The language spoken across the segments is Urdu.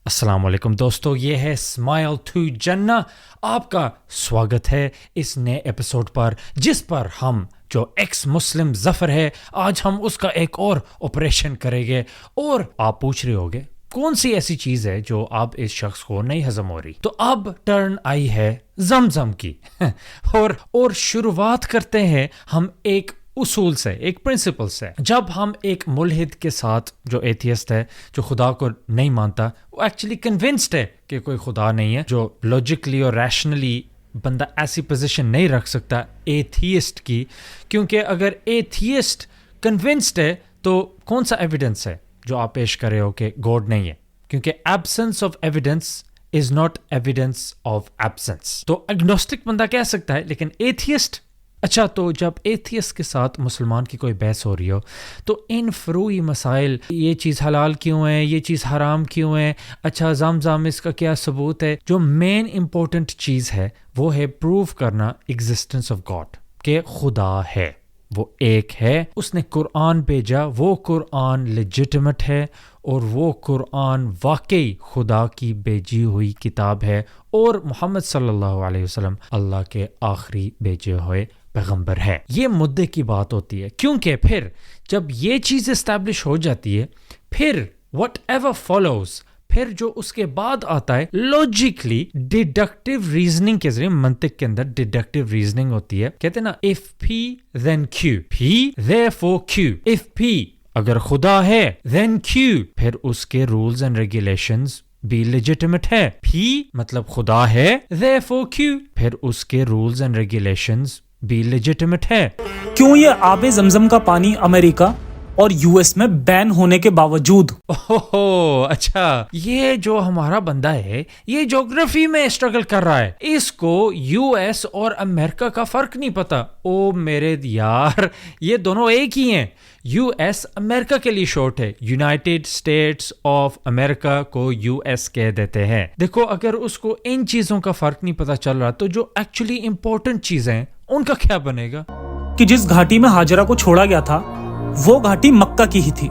السلام علیکم دوستو، یہ ہے اسمائل ٹو جنہ. آپ کا سواگت ہے اس نئے ایپیسوڈ پر جس پر ہم جو ایکس مسلم ظفر ہے آج ہم اس کا ایک اور آپریشن کریں گے. اور آپ پوچھ رہے ہوگے کون سی ایسی چیز ہے جو اب اس شخص کو نہیں ہضم ہو رہی. تو اب ٹرن آئی ہے زمزم کی اور شروعات کرتے ہیں ہم ایک اصول سے، ایک پرنسپل سے. جب ہم ایک ملحد کے ساتھ جو ایتھیسٹ ہے، جو خدا کو نہیں مانتا، وہ ایکچولی کنونسڈ ہے کہ کوئی خدا نہیں ہے، جو لاجیکلی اور ریشنلی بندہ ایسی پوزیشن نہیں رکھ سکتا ایتھیسٹ کی، کیونکہ اگر ایتھیسٹ کنونسڈ ہے تو کون سا ایویڈنس ہے جو آپ پیش کر رہے ہو کہ گاڈ نہیں ہے، کیونکہ absence of evidence is not evidence of absence. تو اگنوسٹک بندہ کہہ سکتا ہے لیکن ایتھیسٹ. اچھا، تو جب ایتھیسٹ کے ساتھ مسلمان کی کوئی بحث ہو رہی ہو تو ان فروعی مسائل، یہ چیز حلال کیوں ہے، یہ چیز حرام کیوں ہے، اچھا زمزم اس کا کیا ثبوت ہے، جو مین امپورٹنٹ چیز ہے وہ ہے پروف کرنا ایگزسٹنس آف گاڈ، کہ خدا ہے، وہ ایک ہے، اس نے قرآن بھیجا، وہ قرآن لیجٹمیٹ ہے اور وہ قرآن واقعی خدا کی بھیجی ہوئی کتاب ہے اور محمد صلی اللہ علیہ وسلم اللہ کے آخری بھیجے ہوئے پیغمبر ہے. یہ مدعے کی بات ہوتی ہے، کیونکہ پھر جب یہ چیز اسٹیبلش ہو جاتی ہے پھر واٹ ایور فالوز، پھر جو اس کے بعد آتا ہے لاجیکلی ڈیڈکٹیو ریزننگ کے ذریعے، منطق کے اندر ڈیڈکٹیو ریزننگ ہوتی ہے. کہتے ہیں نا if P then Q, P therefore Q. if P اگر خدا ہے then Q پھر اس کے رولز اینڈ ریگولیشنز بھی لیجٹمیٹ ہے. P مطلب خدا ہے، therefore Q پھر اس کے رولز اینڈ ریگولیشنز بھی لیجٹمیٹ ہے. کیوں یہ آب زمزم کا پانی امریکہ اور یو ایس میں بین ہونے کے باوجود؟ اچھا، یہ جو ہمارا بندہ ہے یہ جغرافی میں اسٹرگل کر رہا ہے، اس کو یو ایس اور امریکہ کا فرق نہیں پتا. او میرے یار، یہ دونوں ایک ہی ہیں. یو ایس امریکہ کے لیے شارٹ ہے، یونائٹیڈ اسٹیٹس آف امریکہ کو یو ایس کہہ دیتے ہیں. دیکھو، اگر اس کو ان چیزوں کا فرق نہیں پتا چل رہا تو جو ایکچولی امپورٹنٹ چیزیں ہیں ان کا کیا بنے گا؟ کہ جس گھاٹی میں ہاجرہ کو چھوڑا گیا تھا وہ گھاٹی مکہ کی ہی تھی،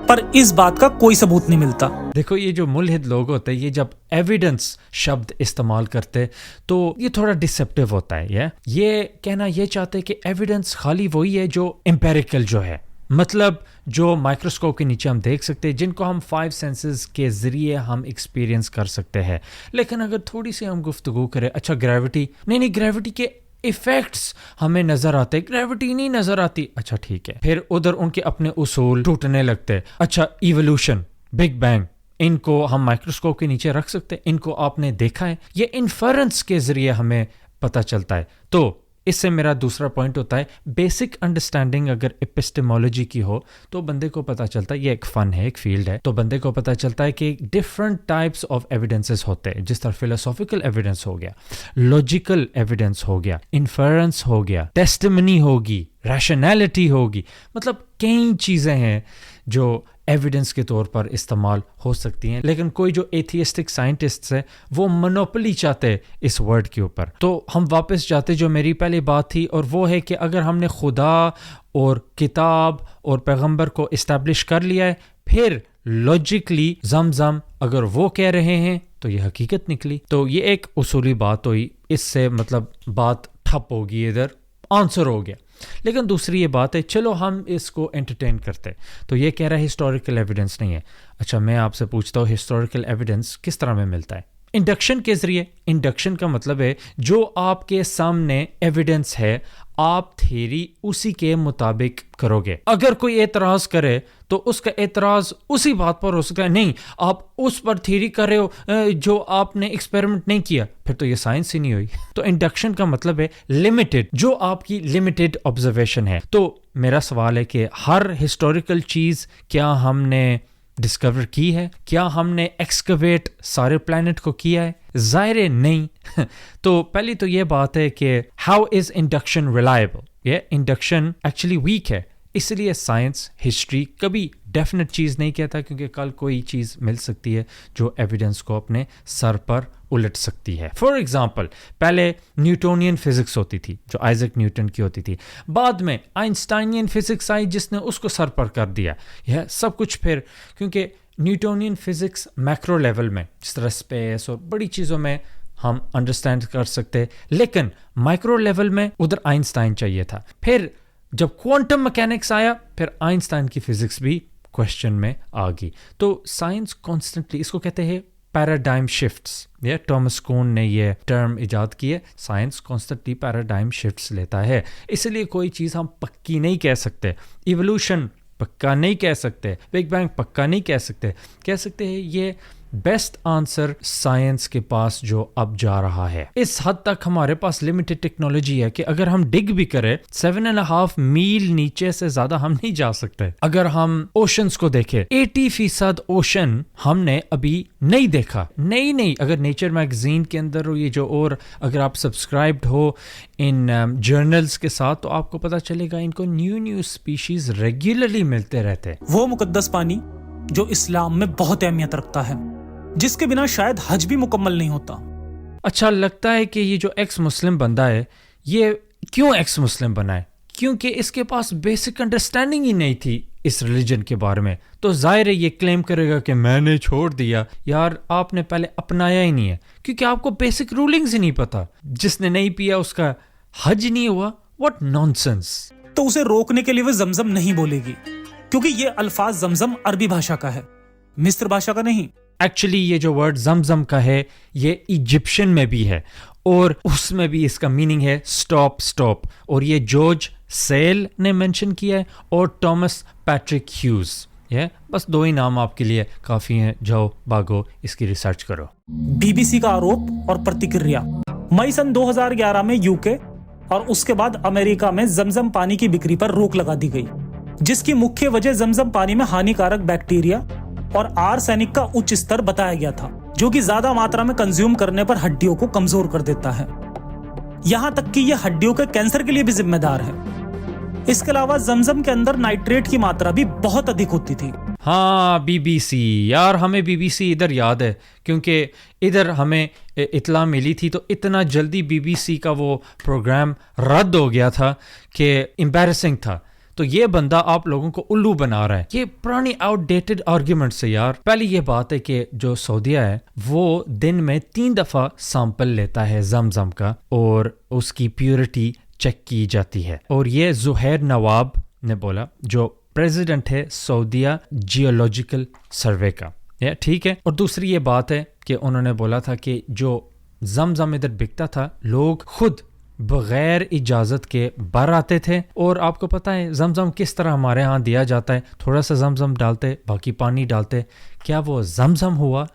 پر اس بات کا کوئی ثبوت نہیں ملتا. دیکھو، یہ جو ملحد لوگ ہوتے ہیں، یہ جب ایویڈنس شبد استعمال کرتے تو یہ تھوڑا ڈسپٹیو ہوتا ہے. یہ کہنا یہ چاہتے کہ ایویڈنس خالی وہی ہے جو امپیریکل جو ہے، مطلب جو مائکروسکوپ کے نیچے ہم دیکھ سکتے ہیں، جن کو ہم 5 سینسز کے ذریعے ہم ایکسپیرینس کر سکتے ہیں. لیکن اگر تھوڑی سی ہم گفتگو کریں، اچھا گریوٹی نہیں، گریوٹی کے ایفیکٹس ہمیں نظر آتے، گریوٹی نہیں نظر آتی. اچھا ٹھیک ہے، پھر ادھر ان کے اپنے اصول ٹوٹنے لگتے. اچھا ایوولوشن، بگ بینگ، ان کو ہم مائکروسکوپ کے نیچے رکھ سکتے، ان کو آپ نے دیکھا ہے، یہ انفرنس کے ذریعے ہمیں پتہ چلتا ہے. تو اس سے میرا دوسرا پوائنٹ ہوتا ہے بیسک انڈرسٹینڈنگ اگر ایپسٹیمولوجی کی ہو تو بندے کو پتہ چلتا ہے، یہ ایک فن ہے، ایک فیلڈ ہے، تو بندے کو پتہ چلتا ہے کہ ڈفرنٹ ٹائپس آف ایویڈنسز ہوتے ہیں، جس طرح فلسافیکل ایویڈنس ہو گیا، لاجیکل ایویڈنس ہو گیا، انفرنس ہو گیا، ٹیسٹمنی ہوگی، ریشنالٹی ہوگی. مطلب کئی چیزیں ہیں جو ایویڈنس کے طور پر استعمال ہو سکتی ہیں. لیکن کوئی جو ایتھیسٹک سائنٹسٹ ہے وہ منوپلی چاہتے اس ورڈ کے اوپر. تو ہم واپس جاتے جو میری پہلی بات تھی، اور وہ ہے کہ اگر ہم نے خدا اور کتاب اور پیغمبر کو اسٹیبلش کر لیا ہے، پھر لاجیکلی زمزم اگر وہ کہہ رہے ہیں تو یہ حقیقت نکلی. تو یہ ایک اصولی بات ہوئی، اس سے مطلب بات ٹھپ ہوگی، ادھر آنسر ہو گیا. لیکن دوسری یہ بات ہے، چلو ہم اس کو انٹرٹین کرتے. تو یہ کہہ رہا ہے ہسٹوریکل ایویڈنس نہیں ہے. اچھا، میں آپ سے پوچھتا ہوں ہسٹوریکل ایویڈنس کس طرح میں ملتا ہے؟ انڈکشن کے ذریعے. انڈکشن کا مطلب ہے جو آپ کے سامنے ایویڈنس ہے آپ تھیری اسی کے مطابق کرو گے. اگر کوئی اعتراض کرے تو اس کا اعتراض اسی بات پر ہو سکتا ہے، نہیں آپ اس پر تھیری کر رہے ہو جو آپ نے ایکسپیریمنٹ نہیں کیا، پھر تو یہ سائنس ہی نہیں ہوئی. تو انڈکشن کا مطلب ہے لمیٹڈ، جو آپ کی لمیٹڈ آبزرویشن ہے. تو میرا سوال ہے کہ ہر ہسٹوریکل چیز کیا ہم نے ڈسکور کی ہے؟ کیا ہم نے ایکسکویٹ سارے پلانٹ کو کیا ہے؟ ظاہر نہیں. تو پہلی تو یہ بات ہے کہ ہاؤ از انڈکشن ریلائبل؟ یہ انڈکشن ایکچولی ویک ہے، اس لیے سائنس ہسٹری کبھی ڈیفینیٹ چیز نہیں کہتا، کیونکہ کل کوئی چیز مل سکتی ہے جو ایویڈنس کو اپنے سر پر الٹ سکتی ہے. فار ایگزامپل، پہلے نیوٹونین فزکس ہوتی تھی جو آئزک نیوٹن کی ہوتی تھی، بعد میں آئنسٹائنین فزکس آئی جس نے اس کو سر پر کر دیا. یہ سب کچھ پھر کیونکہ نیوٹونین فزکس میکرو لیول میں جس طرح اسپیس اور بڑی چیزوں میں ہم انڈرسٹینڈ کر سکتے, لیکن مائکرو لیول میں ادھر آئنسٹائن چاہیے تھا. پھر جب کوانٹم مکینکس آیا پھر آئنسٹائن کی فزکس بھی کوشچن میں آ گئی. تو سائنس کانسٹنٹلی, اس کو کہتے ہیں پیراڈائم شفٹس. یہ ٹامس کون نے یہ ٹرم ایجاد کی ہے. سائنس کانسٹنٹلی پیراڈائم شفٹس لیتا ہے, اس لیے کوئی چیز ہم پکی نہیں کہہ سکتے. ایوولوشن پکا نہیں کہہ سکتے, بگ بینگ پکا نہیں کہہ سکتے. کہہ سکتے ہیں یہ بیسٹ آنسر سائنس کے پاس جو اب جا رہا ہے. اس حد تک ہمارے پاس لمیٹڈ ٹیکنالوجی ہے کہ اگر ہم ڈگ بھی کریں 7.5 میل نیچے سے زیادہ ہم نہیں جا سکتے. اگر ہم اوشنز کو دیکھیں 80% اوشن ہم نے ابھی نہیں دیکھا. نہیں اگر نیچر میگزین کے اندر ہو یہ جو, اور اگر آپ سبسکرائبڈ ہو ان جرنلز کے ساتھ تو آپ کو پتا چلے گا ان کو نیو اسپیشیز ریگولرلی ملتے رہتے. وہ مقدس پانی جو اسلام میں بہت اہمیت رکھتا ہے, جس کے بنا شاید حج بھی مکمل نہیں ہوتا. اچھا لگتا ہے کہ یہ جو ایکس مسلم بندہ ہے یہ کیوں ایکس مسلم بنا ہے؟ کیونکہ اس کے پاس بیسک انڈرسٹینڈنگ ہی نہیں تھی اس ریلیجن کے بارے میں. تو ظاہر ہے یہ کلیم کرے گا کہ میں نے چھوڑ دیا. یار آپ نے پہلے اپنایا ہی نہیں ہے, کیونکہ آپ کو بیسک رولنگز ہی نہیں پتا. جس نے نہیں پیا اس کا حج نہیں ہوا. What nonsense. تو اسے روکنے کے لیے وہ زمزم نہیں بولے گی, کیونکہ یہ الفاظ زمزم عربی بھاشا کا ہے, مصر بھاشا کا نہیں. ایکچولی یہ جو ورڈ زمزم کا ہے یہ ایجپشن میں بھی ہے, اور اس میں بھی اس کا میننگ ہے سٹاپ. اور یہ جارج سیل نے مینشن کیا ہے اور ٹامس پیٹرک ہیوز. بس 2 ہی نام آپ کے لیے کافی ہیں, جاؤ بھاگو اس کی ریسرچ کرو. بی بی سی کا آروپ اور پرتکریا. مئی سن 2011 میں UK اور اس کے بعد امریکہ میں زمزم پانی کی بکری پر روک لگا دی گئی, جس کی مکھیہ وجہ زمزم پانی میں ہانیکارک بیکٹیریا اور آرسینک کا اچ استر بتایا گیا تھا, جو کہ زیادہ ماترا میں کنزیوم کرنے پر ہڈیوں کو کمزور کر دیتا ہے. یہاں تک کہ یہ ہڈیوں کے کینسر کے لیے بھی ذمہ دار ہے. اس کے علاوہ زمزم کے اندر نائٹریٹ کی ماترا بھی بہت ادھک ہوتی تھی. ہاں بی بی سی, یار ہمیں بی بی سی ادھر یاد ہے کیونکہ ادھر ہمیں اطلاع ملی تھی تو اتنا جلدی بی بی سی کا وہ پروگرام رد ہو گیا تھا کہ امبیرسنگ تھا. تو یہ بندہ آپ لوگوں کو الو بنا رہا ہے. یہ پرانی آؤٹ ڈیٹڈ آرگیومنٹس ہے یار. پہلی یہ بات ہے کہ جو سعودیہ ہے وہ دن میں 3 دفعہ سیمپل لیتا ہے زمزم کا, اور اس کی پیورٹی چیک کی جاتی ہے. اور یہ زہیر نواب نے بولا, جو پریزیڈنٹ ہے سعودیہ جیولوجیکل سروے کا. ٹھیک ہے. اور دوسری یہ بات ہے کہ انہوں نے بولا تھا کہ جو زمزم ادھر بکتا تھا لوگ خود بغیر اجازت کے بر آتے تھے. اور آپ کو پتہ ہے زمزم کس طرح ہمارے ہاں دیا جاتا ہے, تھوڑا سا زمزم ڈالتے باقی پانی ڈالتے. کیا وہ زمزم ہوا؟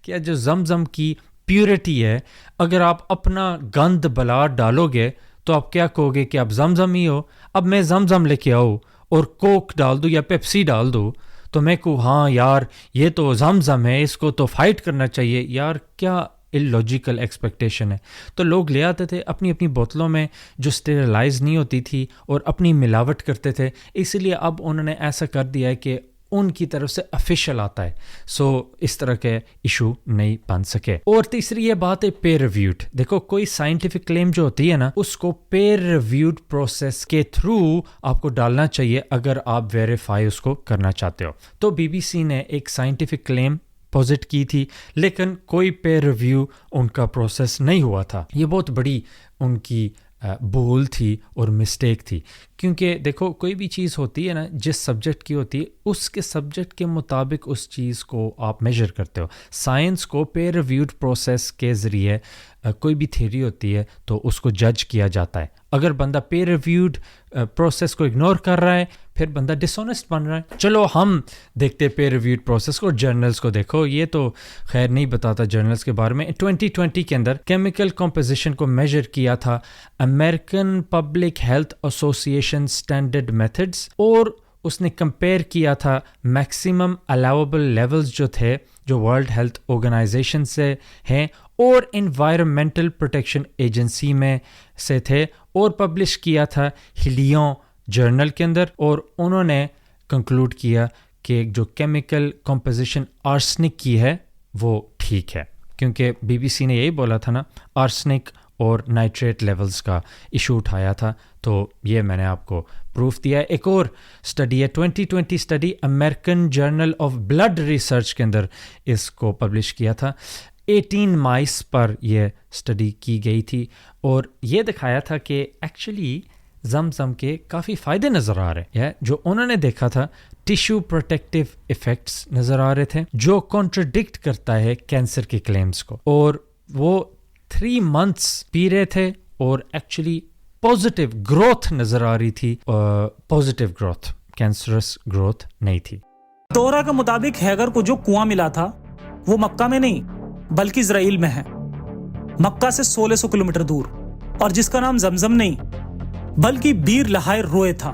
کیا جو زمزم کی پیورٹی ہے, اگر آپ اپنا گند بلا ڈالو گے تو آپ کیا کہو گے کہ آپ زمزم ہی ہو. اب میں زمزم لے کے آؤں اور کوک ڈال دوں یا پیپسی ڈال دوں تو میں کہوں ہاں یار یہ تو زمزم ہے, اس کو تو فائٹ کرنا چاہیے. یار کیا illogical ایکسپیکٹیشن ہے. تو لوگ لے آتے تھے اپنی اپنی بوتلوں میں جو اسٹیرلائز نہیں ہوتی تھی اور اپنی ملاوٹ کرتے تھے. اس لیے اب انہوں نے ایسا کر دیا ہے کہ ان کی طرف سے افیشل آتا ہے, سو اس طرح کے ایشو نہیں بن سکے. اور تیسری یہ بات ہے پیئر ریویوڈ. دیکھو کوئی سائنٹیفک کلیم جو ہوتی ہے نا اس کو پیئر ریویوڈ پروسیس کے تھرو آپ کو ڈالنا چاہیے اگر آپ ویریفائی اس کو کرنا چاہتے ہو. تو بی بی سی نے ایک سائنٹیفک کلیم پوزٹ کی تھی لیکن کوئی پیئر ریویو ان کا پروسیس نہیں ہوا تھا. یہ بہت بڑی ان کی بھول تھی اور مسٹیک تھی, کیونکہ دیکھو کوئی بھی چیز ہوتی ہے نا جس سبجیکٹ کی ہوتی ہے اس کے سبجیکٹ کے مطابق اس چیز کو آپ میجر کرتے ہو. سائنس کو پیئر ریویوڈ پروسیس کے ذریعے کوئی بھی تھیوری ہوتی ہے تو اس کو جج کیا جاتا ہے. اگر بندہ پیئر ریویوڈ پروسیس کو اگنور کر رہا ہے پھر بندہ ڈس آنیسٹ بن رہا ہے. چلو ہم دیکھتے پیئر ریویوڈ پروسیس کو. جرنلز کو دیکھو, یہ تو خیر نہیں بتاتا جرنلز کے بارے میں. 2020 کے اندر کیمیکل کمپوزیشن کو میجر کیا تھا American public health association standard methods, اور اس نے کمپیئر کیا تھا میکسیمم الاؤبل لیولز جو تھے جو ورلڈ ہیلتھ آرگنائزیشن سے ہیں اور انوائرمنٹل پروٹیکشن ایجنسی میں سے تھے, اور پبلش کیا تھا ہلیون جرنل کے اندر. اور انہوں نے کنکلوڈ کیا کہ جو کیمیکل کمپوزیشن آرسنک کی ہے وہ ٹھیک ہے, کیونکہ بی بی سی نے یہی بولا تھا نا آرسنک اور نائٹریٹ لیولز کا ایشو اٹھایا تھا. تو یہ میں نے آپ کو پروف دیا ہے. ایک اور اسٹڈی ہے 2020 study American journal of blood research کے اندر اس کو پبلش کیا تھا. 18 مائس پر یہ اسٹڈی کی گئی تھی اور یہ دکھایا تھا کہ ایکچولی زمزم کے کافی فائدے نظر آ رہے ہیں. جو انہوں نے دیکھا تھا ٹیشو پروٹیکٹیو ایفیکٹس نظر آ رہے تھے جو کانٹرڈکٹ کرتا ہے کینسر کے کلیمز کو. اور وہ 3 months پی رہے تھے اور ایکچولی پازیٹیو گروتھ نظر آ رہی تھی. پازیٹیو گروتھ, کینسرس گروتھ نہیں تھی. تورا کے مطابق ہیگر کو جو کنواں ملا تھا وہ مکہ میں نہیں بلکہ اسرائیل میں ہے, مکہ سے 1600 کلومیٹر دور, اور جس کا نام زمزم نہیں بلکہ بیر لہائے روئے تھا.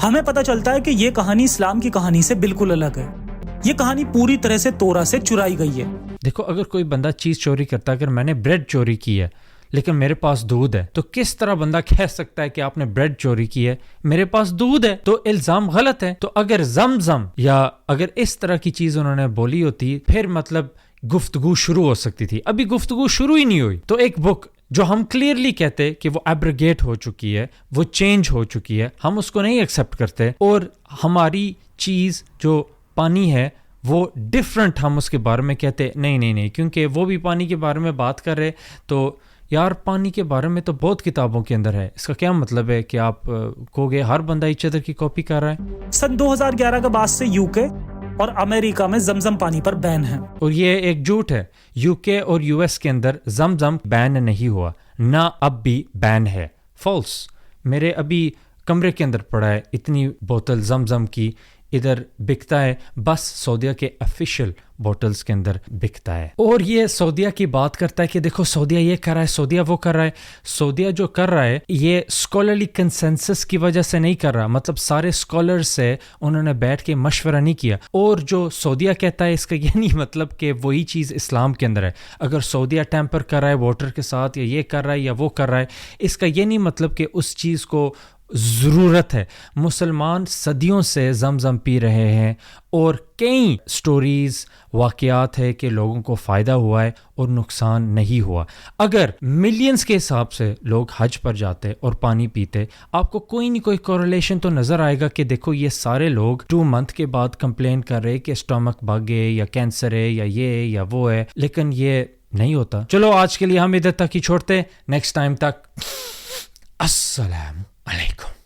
ہمیں پتہ چلتا ہے کہ یہ کہانی اسلام کی کہانی سے بالکل الگ ہے. یہ کہانی پوری طرح سے تورا سے چرائی گئی ہے. دیکھو اگر کوئی بندہ چیز چوری کرتا ہے, اگر میں نے بریڈ چوری کی ہے لیکن میرے پاس دودھ ہے, تو کس طرح بندہ کہہ سکتا ہے کہ آپ نے بریڈ چوری کی ہے, میرے پاس دودھ ہے, تو الزام غلط ہے. تو اگر زمزم یا اگر اس طرح کی چیز انہوں نے بولی ہوتی پھر مطلب گفتگو شروع ہو سکتی تھی. ابھی گفتگو شروع ہی نہیں ہوئی. تو ایک بک جو ہم کلیئرلی کہتے کہ وہ ایبریگیٹ ہو چکی ہے, وہ چینج ہو چکی ہے, ہم اس کو نہیں ایکسیپٹ کرتے, اور ہماری چیز جو پانی ہے وہ ڈفرنٹ, ہم اس کے بارے میں کہتے نہیں کیونکہ وہ بھی پانی کے بارے میں بات کر رہے. تو یار پانی کے بارے میں تو بہت کتابوں کے اندر ہے, اس کا کیا مطلب ہے کہ آپ کہو گے ہر بندہ ایچ ادر کی کاپی کر رہا ہے. سن 2011 کے بعد سے یو کے اور امریکہ میں زمزم پانی پر بین ہے. اور یہ ایک جھوٹ ہے. یو کے اور یو ایس کے اندر زمزم بین نہیں ہوا, نہ اب بھی بین ہے. فالس. میرے ابھی کمرے کے اندر پڑا ہے اتنی بوتل زمزم کی, ادھر بکتا ہے, بس سعودیہ کے آفیشیل بوٹلز کے اندر بکتا ہے. اور یہ سعودیہ کی بات کرتا ہے کہ دیکھو سعودیہ یہ کر رہا ہے, سعودیہ وہ کر رہا ہے. سعودیہ جو کر رہا ہے یہ اسکالرلی کنسنسس کی وجہ سے نہیں کر رہا, مطلب سارے اسکالر سے انہوں نے بیٹھ کے مشورہ نہیں کیا. اور جو سعودیہ کہتا ہے اس کا یہ نہیں مطلب کہ وہی چیز اسلام کے اندر ہے. اگر سعودیہ ٹیمپر کر رہا ہے واٹر کے ساتھ, یا یہ کر رہا ہے یا وہ کر رہا ہے, اس کا یہ نہیں مطلب کہ اس چیز کو ضرورت ہے. مسلمان صدیوں سے زمزم پی رہے ہیں اور کئی سٹوریز واقعات ہے کہ لوگوں کو فائدہ ہوا ہے اور نقصان نہیں ہوا. اگر ملینز کے حساب سے لوگ حج پر جاتے اور پانی پیتے, آپ کو کوئی نہیں کوئی کوریلیشن تو نظر آئے گا کہ دیکھو یہ سارے لوگ 2 month کے بعد کمپلین کر رہے کہ اسٹامک بگ ہے یا کینسر ہے یا یہ یا وہ ہے, لیکن یہ نہیں ہوتا. چلو آج کے لیے ہم ادھر تک ہی چھوڑتے, نیکسٹ ٹائم تک السلام علیکم.